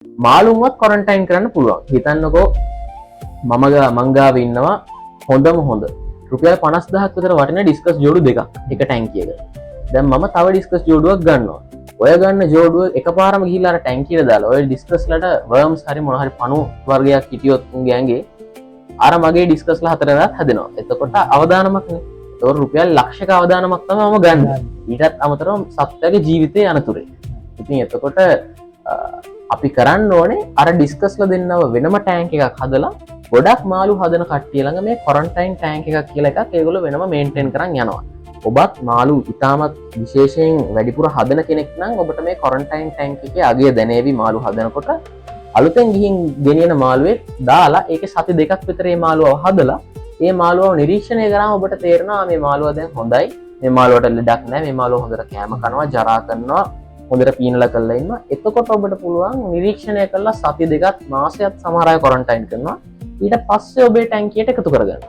මාළුන්වත් quarantine කරන්න පුළුවන්. හිතන්නකෝ මම ගාව ඉන්නවා හොඳම හොඳ රුපියල් 50000ක් විතර වටින ඩිස්කස් ජෝඩු දෙකක් එක ටැංකියක. දැන් මම තව ඩිස්කස් ජෝඩුවක් ගන්නවා. ඔය ගන්න ජෝඩුව එකපාරම ගිහිල්ලා අර ටැංකියට දාලා ඔය ඩිස්කස්ලට වර්ම්ස් හරි මොන හරි පණු වර්ගයක් හිටියොත් උන්ගේ ඇඟේ අර මගේ ඩිස්කස්ලා හතරදාත් හැදෙනවා. එතකොට අවදානමක්නේ. ඒක රුපියල් ලක්ෂක අවදානමක් තමයි මම ගන්න. ඊටත් අමතරව සත්ත්වගේ ජීවිතේ අනතුරේ. ඉතින් එතකොට අපි කරන්න ඕනේ අර ඩිස්කස්ලා දෙන්නව වෙනම ටැංක් එකක් හදලා ගොඩක් මාළු හදන කට්ටිය ළඟ මේ ක්වොරන්ටයින් ටැංක් එකක් කියලා එකක් ඒගොල්ලෝ වෙනම මේන්ටේන් කරන් යනවා. ඔබත් මාළු ඉතාමත් විශේෂයෙන් වැඩිපුර හදන කෙනෙක් නම් ඔබට මේ ක්වොරන්ටයින් ටැංක් එකේ අගය දැනේවි මාළු හදනකොට. අලුතෙන් ගිහින් ගෙනියන මාළුවෙක් දාලා ඒකේ සති දෙකක් විතර මේ මාළුවව හදලා ඒ මාළුවව නිරීක්ෂණය කරාම ඔබට තේරෙනවා මේ මාළුවා දැන් හොඳයි. මේ මාළුවට ලෙඩක් නැහැ. මේ මාළුවා හොඳට කෑම කනවා, ජරා කරනවා, හොඳට පීනලා කරලා ඉන්නවා. එතකොට ඔබට පුළුවන් නිරීක්ෂණය කරලා සති දෙකක් මාසයක් සමහර අය ක්වොරන්ටයින් කරනවා. ඊට පස්සේ ඔබේ ටැංකියට එකතු කරගන්න.